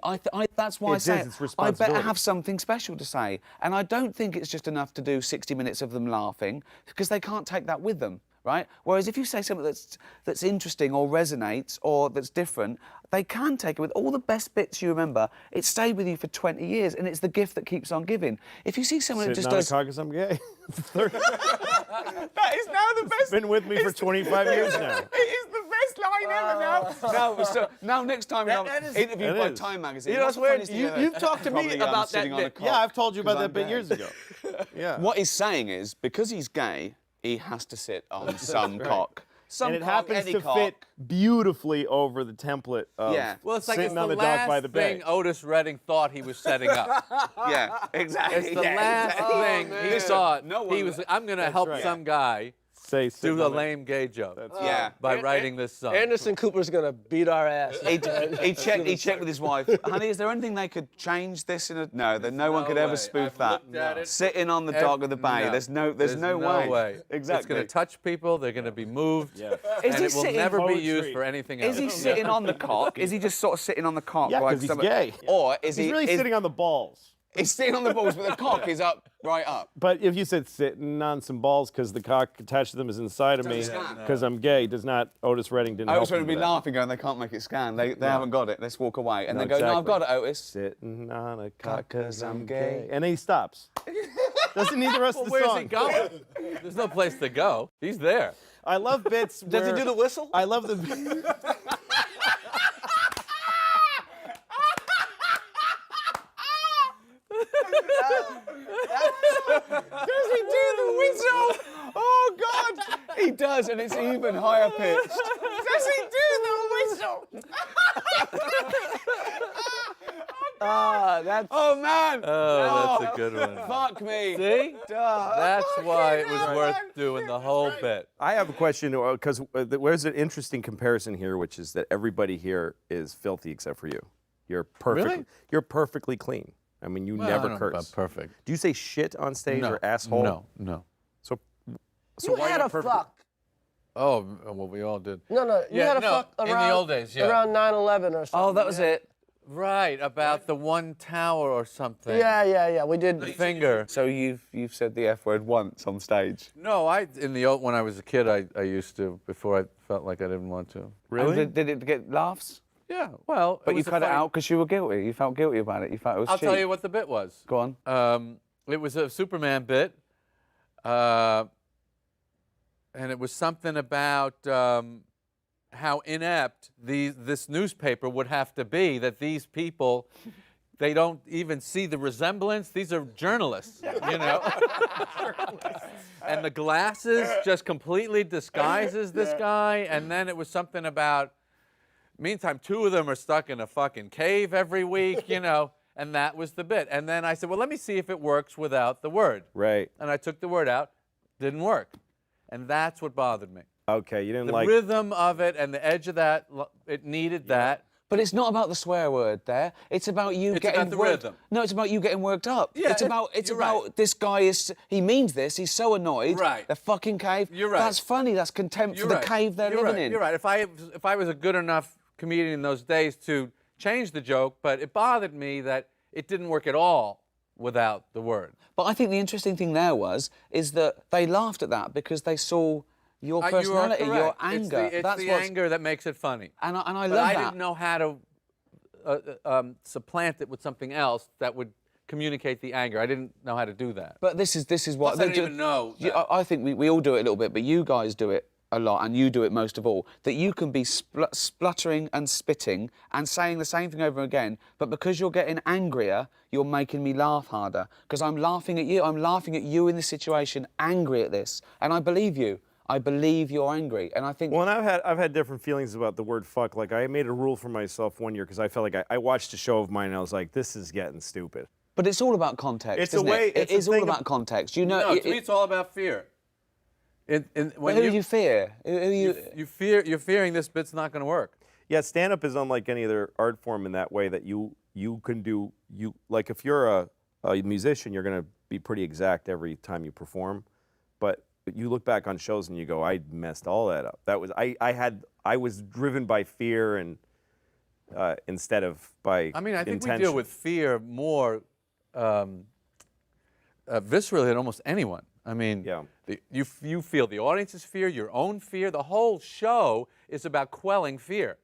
That's why I It say is, it's I better responsibility. have something special to say. And I don't think it's just enough to do 60 minutes of them laughing because they can't take that with them, right? Whereas if you say something that's interesting or resonates or that's different, they can take it with all the best bits you remember. It stayed with you for 20 years and it's the gift that keeps on giving. If you see someone who Sitting just on a does... cock 'cause I'm gay. That is now the best... Been with me for 25 years now. It is the best line ever now. Now next time That I'm is- interviewed That by is. Time magazine. You know what's what's the weird? funniest thing ever? You've talked to me Probably, about sitting that on a bit. cock Yeah, I've told you about 'cause that I'm bit gay. years ago. Yeah. What he's saying is, because he's gay, he has to sit on some cock. Some And it cock, happens any to cock. fit beautifully over the template of Yeah. Well, it's like sitting it's on the the dock by last the thing bay. Otis Redding thought he was setting up. Yeah, exactly. It's the yeah, last exactly. thing he thought. No one- he was. I'm going to help right. some guy Say do sitting a on the- lame gay joke Yeah. by writing this song. Anderson Cooper's gonna beat our ass. He checked with his wife. Honey, is there anything they could change this in a... No, that no one could way. ever spoof I've that. looked at it. Sitting on the dock of the bay. No. There's no way. It's Exactly. going to touch people. They're going to be moved. Yeah. Is and he it will sitting- never be Poetry. used for anything else. Is he sitting on the cock? Is he just sort of sitting on the cock? Yeah, like 'cause he's some- gay. Or is He's he... really is- sitting on the balls. He's sitting on the balls, but the cock is up Right up. But if you said sitting on some balls because the cock attached to them is inside of me scan. because I'm gay, does not, Otis Redding didn't I help was going him to be with that. laughing, going, they can't make it scan. They haven't got it. Let's walk away. And No, they go, no, I've exactly. got it, Otis. Sitting on a cock 'cause I'm gay. And then he stops. Doesn't need the rest of the Where's song. he going? There's no place to go. He's there. I love bits Does he where- do the whistle? I love the... Does he do the whistle? Oh, God. He does, and it's even higher pitched. Does he do the whistle? That's Oh, man. Oh, that's a good one. Fuck me. See? Duh. That's why it was worth doing the whole bit. I have a question, because there's an interesting comparison here, which is that everybody here is filthy except for you. You're perfect. Really? You're perfectly clean. I mean, you never curse. Perfect. Do you say shit on stage or asshole? No. So you why had not a perfect? fuck. Oh, well, we all did. No, you Yeah, had a no, fuck in around the old days, yeah. around 9/11 or something. Oh, that was it. Right, about the one tower or something. Yeah. We did. Finger. So you've said the F word once on stage. No, when I was a kid, I used to, before I felt like I didn't want to. Really? And did it get laughs? Yeah, well. But you was a cut it funny- out because you were guilty. You felt guilty about it. You felt it was I'll cheap. tell you what the bit was. Go on. It was a Superman bit, and it was something about how inept this newspaper would have to be, that these people, they don't even see the resemblance. These are journalists, you know? And the glasses just completely disguises this guy. And then it was something about, meantime, 2 of them are stuck in a fucking cave every week, you know? And that was the bit. And then I said, well, let me see if it works without the word. Right. And I took the word out, didn't work. And that's what bothered me. Okay, you didn't The like... rhythm of it and the edge of that, it needed that. But it's not about the swear word there. It's about you It's getting about the worked. rhythm. No, it's about you getting worked up. Yeah, it's about you're right. this guy is he means this. He's so annoyed. Right. The fucking cave. You're right. That's funny. That's contempt You're for right. the cave they're You're living right. in. You're right. If I was a good enough comedian in those days to change the joke, but it bothered me that it didn't work at all without the word. But I think the interesting thing there is that they laughed at that because they saw your personality, you are your correct. anger. It's That's the what's, anger that makes it funny. and I But love I that. didn't know how to supplant it with something else that would communicate the anger. I didn't know how to do that. But this is what Plus, I didn't even know that. I think we all do it a little bit, but you guys do it a lot, and you do it most of all. That you can be spluttering and spitting and saying the same thing over again, but because you're getting angrier, you're making me laugh harder. Because I'm laughing at you. I'm laughing at you in this situation, angry at this, and I believe you. I believe you're angry, and I think. Well, and I've had different feelings about the word fuck. Like, I made a rule for myself one year because I felt like I watched a show of mine and I was like, this is getting stupid. But it's all about context, It's a isn't way- it? it's It a is all thing about of- context. You know. No, to me, it's all about fear. But who do you fear? Who you? You're fearing this bit's not going to work. Yeah, stand-up is unlike any other art form in that way that you can do, like if you're a musician, you're going to be pretty exact every time you perform, but you look back on shows and you go, I messed all that up. That was, I was driven by fear and instead of by I mean, I think intention. we deal with fear more viscerally than almost anyone. I mean, Yeah. you feel the audience's fear, your own fear. The whole show is about quelling fear.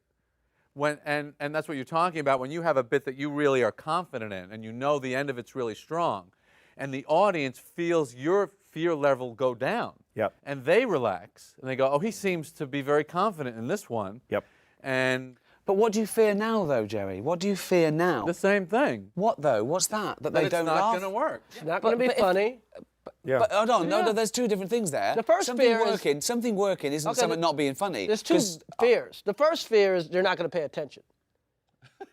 And that's what you're talking about when you have a bit that you really are confident in and you know the end of it's really strong. And the audience feels your fear level go down. Yep. And they relax. And they go, oh, he seems to be very confident in this one. Yep. And But what do you fear now, though, Jerry? What do you fear now? the same thing. What though? What's that? That That they it's don't not laugh. going to work. It's not going to be but if- funny. Yeah. But hold on, no, there's two different things there. The first something fear is- working, something working isn't Okay, something not being funny. There's two 'Cause- fears. The first fear is they're not going to pay attention.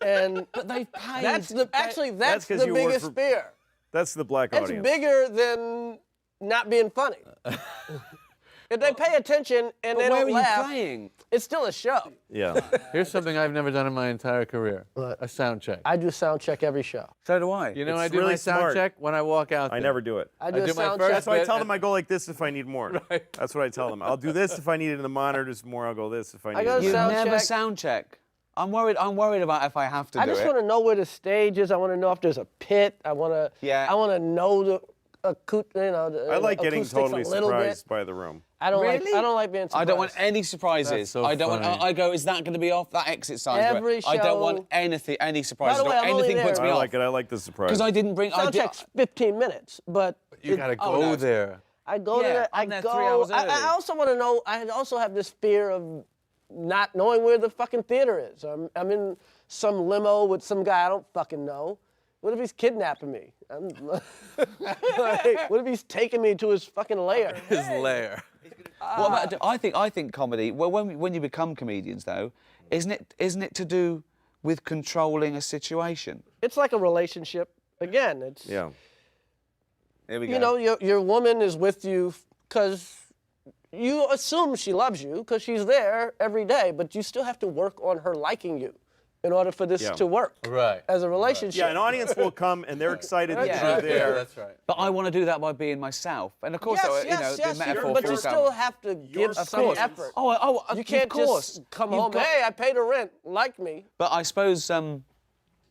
And But they've paid. that's the That's the 'cause you work biggest for- fear. That's the black It's audience. bigger than not being funny. If they pay attention and But they where don't are laugh, you playing? it's still a show. Yeah. Here's something I've never done in my entire career. What? A sound check. I do sound check every show. So do I. You know, when I It's do really my sound smart. check when I walk out. I there. never do it. I do a do my sound first check. That's why I bit tell and- them I go like this if I need more. Right. That's what I tell them. I'll do this if I need it in the monitors more. I'll go this if I need go it. to You sound never check. sound check. I'm worried about if I have to I do just it. want to know where the stage is. I want to know if there's a pit. I want to. Yeah. I want to know I like getting acoustics totally a little surprised bit. by the room. I don't like being surprised. I don't want any surprises. That's so I don't want. funny. I go. Is that going to be off? That exit sign's Every I don't want show- anything. Any surprises. By the way, I'm only anything puts there- me I off. like it. I like the surprise. Because I didn't bring. I did, Soundcheck's 15 minutes, but You got to go no. there. I go Yeah, to that. I'm there 3 hours I early. also want to know. I also have this fear of not knowing where the fucking theater is. I'm in some limo with some guy I don't fucking know. What if he's kidnapping me? Like, what if he's taking me to his fucking lair? His lair. What about, I think comedy. Well, when you become comedians, though, isn't it to do with controlling a situation? It's like a relationship. Again, it's yeah. Here we go. you know, your woman is with you because you assume she loves you because she's there every day, but you still have to work on her liking you in order for this Yeah. to work Right. as a relationship. Yeah, an audience will come and they're excited that Yeah. you're there. Yeah, that's right. But I want to do that by being myself, and of course, Yes, the metaphor. but for you example. still have to give some substance. effort. You You can't of course. just come You've home, got- hey, I paid the rent, like me. But I suppose, and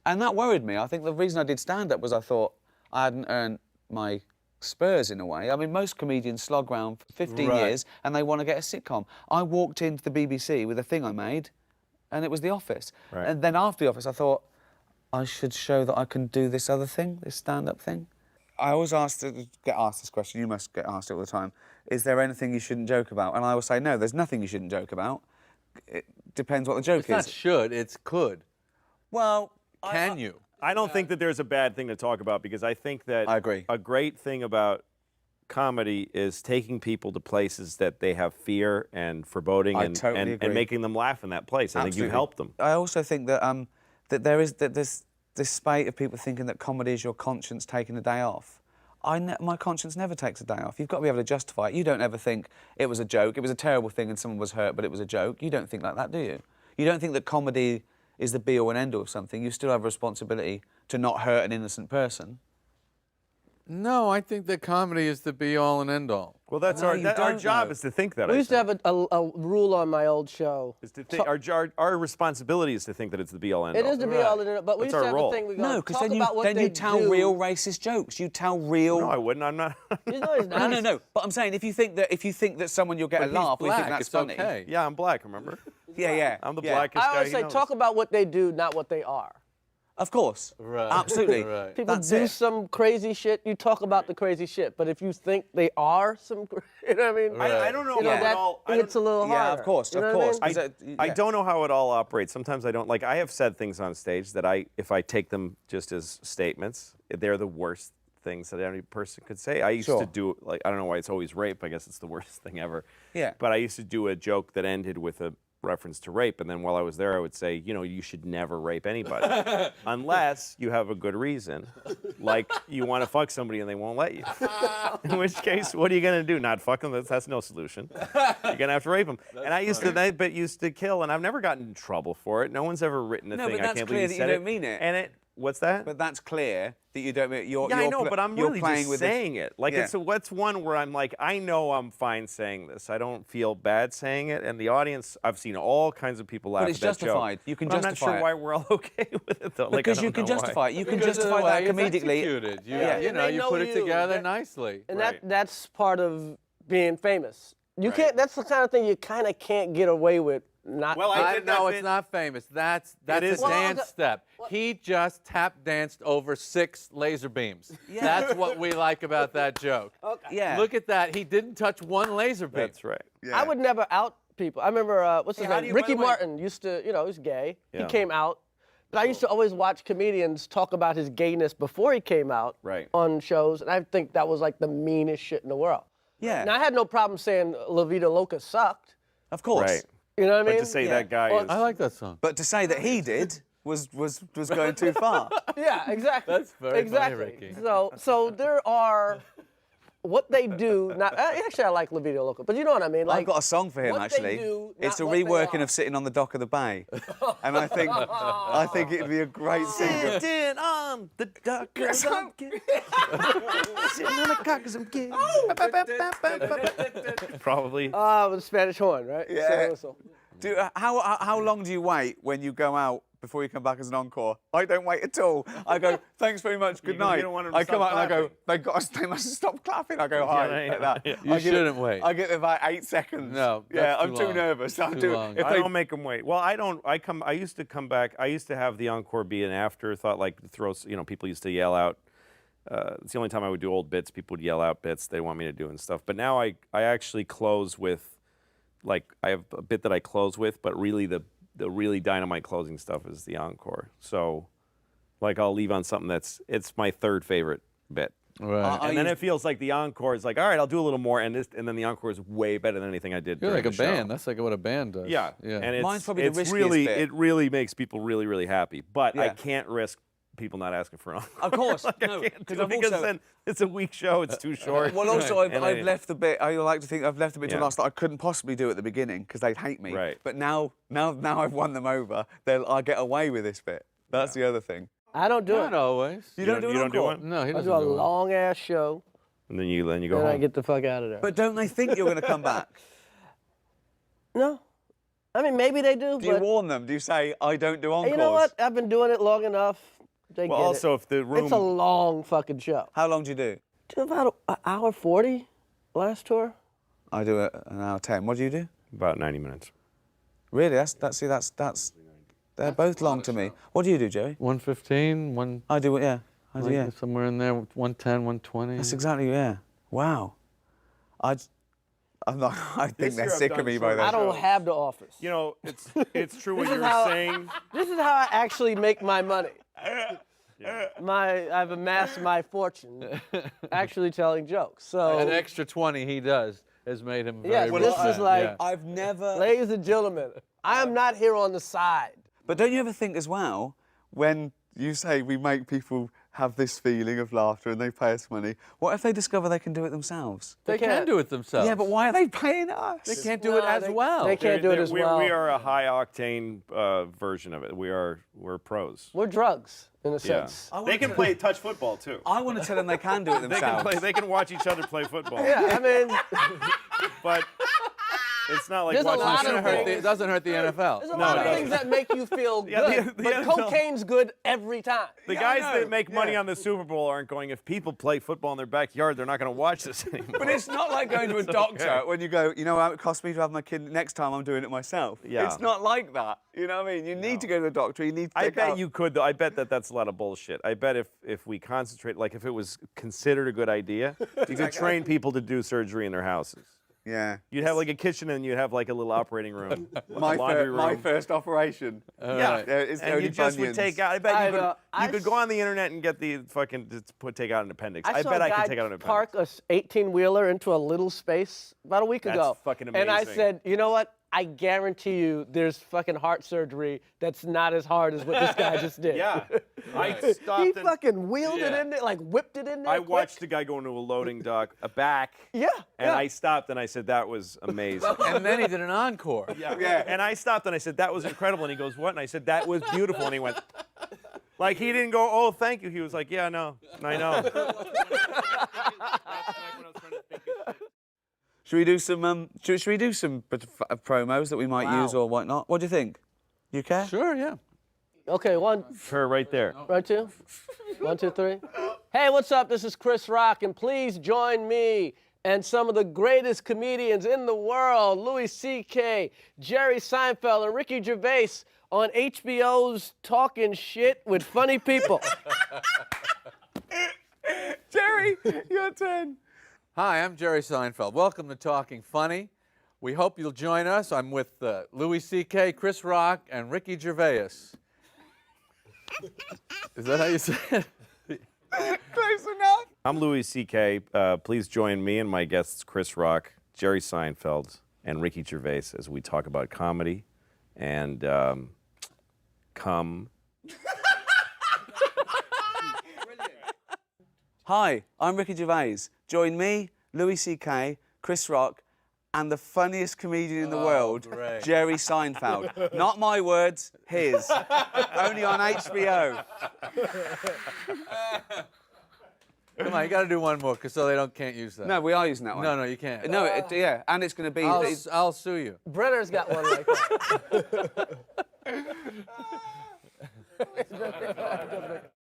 that worried me. I think the reason I did stand-up was I thought I hadn't earned my spurs in a way. I mean, most comedians slog around for 15 Right. years and they want to get a sitcom. I walked into the BBC with a thing I made, and it was The Office. Right. And then after The Office, I thought, I should show that I can do this other thing, this stand-up thing. I always get asked this question, you must get asked it all the time, is there anything you shouldn't joke about? And I always say, no, there's nothing you shouldn't joke about. It depends what the joke It's not is. should, it's could. Well, Can you? I don't think that there's a bad thing to talk about because I think that I agree. a great thing about comedy is taking people to places that they have fear and foreboding I and, totally agree. and making them laugh in that place. I think you Absolutely. help them. I also think that that there's this spate of people thinking that comedy is your conscience taking a day off. My conscience never takes a day off. You've got to be able to justify it. You don't ever think it was a joke, it was a terrible thing and someone was hurt, but it was a joke. You don't think like that, do you? You don't think that comedy is the be-all and end-all of something. You still have a responsibility to not hurt an innocent person. No, I think that comedy is the be-all and end-all. Well, that's No, our you our don't, job though. is to think that. We I used to think. have a rule on my old show. Is to think, our responsibility is to think that it's the be-all end-all. It is to be all in it, but we That's used to our have role. the thing we go No, because talk then about what you they tell do. real racist jokes. You tell real. No, I wouldn't. I'm not. You know he's not. No. But I'm saying if you think that someone you'll get But a he's laugh, we black, think that's it's funny. okay. Yeah, I'm black. Remember? Yeah. I'm the yeah. blackest I guy. always he say knows. talk about what they do, not what they are. Of course. Right. Absolutely. Right. People That's do it. some crazy shit, you talk about the crazy shit. But if you think they are some, you know what I mean? I don't know You know, how it that all. I hits a don't- little harder. Yeah, of course, You know of what I course. mean? I Yeah. don't know how it all operates. Sometimes I don't like. I have said things on stage that if I take them just as statements, they're the worst things that any person could say. I used Sure. to do like I don't know why it's always rape. I guess it's the worst thing ever. Yeah. But I used to do a joke that ended with a reference to rape, and then while I was there, I would say, you know, you should never rape anybody unless you have a good reason, like you want to fuck somebody and they won't let you. In which case, what are you gonna do? Not fuck them? That's no solution. You're gonna have to rape them. And I used to kill, and I've never gotten in trouble for it. No one's ever written a No, thing. but I that's can't clear believe that you you said don't mean it. And what's that? But that's clear that you don't mean you're. Yeah, I you're know, pl- but I'm you're really playing just with saying it. Like, Yeah. what's one where I'm like, I know I'm fine saying this. I don't feel bad saying it. And the audience, I've seen all kinds of people laugh it's at that joke. justified. You can But justify I'm not sure it. why we're all okay with it, though. Like, I Because don't you can know why. justify it. You can Because of the justify way that it's comedically. executed. You, Yeah. you And know, they you know put it you. together That- nicely. And Right. that's part of being famous. You can't. That's the kind of thing you kind of can't get away with. Not. Well, I did No, that it's bit- not famous. That's is. a Well, dance okay. step. He just tap danced over 6 laser beams. That's what we like about that joke. Yeah. Look at that. He didn't touch one laser beam. That's right. I would never out people. I remember what's his how do name? you- by Ricky the way- Martin used to. You know, he's gay. Yeah. He came out. But I used to always watch comedians talk about his gayness before he came out Right. on shows, and I think that was like the meanest shit in the world. Yeah. And I had no problem saying La Vida Loca sucked. Of course. Right. You know what I mean? But to say Yeah. that guy Well, is. I like that song. But to say that he did was going too far. Yeah, exactly. That's very funny, exactly. Ricky. So there are what they do. Not actually, I like La Vida Loca, but you know what I mean. Like I've got a song for him what they actually. do, It's a not what they reworking are. of Sitting on the Dock of the Bay, and I think it'd be a great single. Sitting on the dock 'cause I'm gay. Sitting on the cock 'cause I'm gay. Probably. With the Spanish horn, right? Yeah. So. How long do you wait when you go out before you come back as an encore. I don't wait at all. I go, thanks very much, good night. don't want them to I come stop out and I go, clapping. they must stop clapping. I go, hi, like that. You I give it- shouldn't wait. I give it about 8 seconds. No, yeah, that's I'm too too long. nervous. I Too do. long. If I they, don't make them wait. Well, I don't. I used to come back. I used to have the encore be an afterthought, like throw. People used to yell out. It's the only time I would do old bits. People would yell out bits they want me to do and stuff. But now I actually close with, like, I have a bit that I close with, but really the really dynamite closing stuff is the encore. So, like, I'll leave on something it's my third favorite bit. Right. And then it feels like the encore is like, all right, I'll do a little more, and then the encore is way better than anything I did. You're during like a the show. band. That's like what a band does. Yeah, Yeah. and it's, Mine's probably the it's riskiest really bit. it really makes people really really happy. But I Yeah. can't risk people not asking for an encore. Of course, Like, I no, can't do because it I've because also- then it's a weak show. It's too short. Well, also, I've And I've left the bit. I like to think I've left the bit to Yeah. last that I couldn't possibly do at the beginning because they'd hate me. Right. But now I've won them over. I get away with this bit. That's the other thing. I don't do Not it. always. You don't do an encore? one, No, he I doesn't do a do it. long ass show, and then you go and home. I get the fuck out of there. But don't they think you're going to come back? no, I mean maybe they do, Do you but warn them? Do you say I don't do encores? you know what? I've been doing it long enough. They well, get also it. if the room It's a long fucking show. How long do you do? Do about an hour 40 last tour. I do it an hour 10. What do you do? about 90 minutes. Really? That's they're both long to me. What do you do, Joey? 115, one. I do it. Yeah. I do. Like Yeah. somewhere in there, 110, 120. That's exactly. Yeah. Wow. I'm not. I think This they're year I've sick of done me by shorter then. I don't shows. have the office. You know, it's true what This you is were how- saying. This is how I actually make my money. I've amassed my fortune actually telling jokes. So, An extra 20 he does has made him very yes, rich. this is like, Yeah. I've never. ladies and gentlemen, I am not here on the side. But don't you ever think as well, when you say we make people have this feeling of laughter and they pay us money, what if they discover they can do it themselves? They can can't. do it themselves. Yeah, but why are they paying us? They can't do it No, as well. They can't do it as we well. We are a high octane version of it. We're pros. We're drugs, in a Yeah. sense. They can play touch football too. I want to tell them they can do it They can themselves. play. They can watch each other play football. Yeah, I mean, But it's not like There's a watching lot the of Super Bowl. things. It doesn't hurt the NFL. there's a No, lot it of doesn't. things that make you feel Yeah, good, the but NFL cocaine's good every time. The Yeah, guys I know, that make money yeah. on the Super Bowl aren't going, if people play football in their backyard, they're not going to watch this anymore. But it's not like going to a It's doctor okay. when you go, you know how it cost me to have my kid, next time I'm doing it myself. Yeah. It's not like that. You know what I mean? You need to go to the doctor, you need to I take bet out- you could, though. I bet that's a lot of bullshit. I bet if we concentrate, like if it was considered a good idea, you could train people to do surgery in their houses. Yeah. You'd have like a kitchen and you'd have like a little operating room, My, laundry room. my first operation. Yeah, Yeah, it's and only you just would bunions. take out. I bet I you could. know. You could go on the internet and get the fucking take out an appendix. I saw bet a I guy could take out an appendix. park a 18-wheeler into a little space about a week That's ago. fucking And I amazing. said, you know what? I guarantee you there's fucking heart surgery that's not as hard as what this guy just did. Yeah, I stopped. He and fucking wheeled it Yeah. in there, like whipped it in there. I quick. watched a guy go into a loading dock, a back. Yeah, And yeah. I stopped and I said that was amazing. And then he did an encore. Yeah. And I stopped and I said that was incredible. And he goes, what? And I said that was beautiful. And he went, like he didn't go, oh, thank you. He was like, yeah, no, I know. Should we do some should we do some promos that we might Wow. use or whatnot? What do you think? You care? Sure, yeah. Okay, one, Her right there. right, two. 1, 2, 3. Hey, what's up? This is Chris Rock, and please join me and some of the greatest comedians in the world, Louis C.K., Jerry Seinfeld, and Ricky Gervais on HBO's Talking Shit with Funny People. Jerry, your turn. Hi, I'm Jerry Seinfeld. Welcome to Talking Funny. We hope you'll join us. I'm with Louis C.K., Chris Rock, and Ricky Gervais. Is that how you say it? Close enough. I'm Louis C.K. Please join me and my guests Chris Rock, Jerry Seinfeld, and Ricky Gervais as we talk about comedy and cum. Hi, I'm Ricky Gervais. Join me, Louis C.K., Chris Rock, and the funniest comedian in the world, great. Jerry Seinfeld. Not my words, his. Only on HBO. Come on, you got to do one more, so they can't use that. No, we are using that one. No, you can't. No, yeah, and it's going to be. I'll sue you. Brenner's got one like that. It doesn't make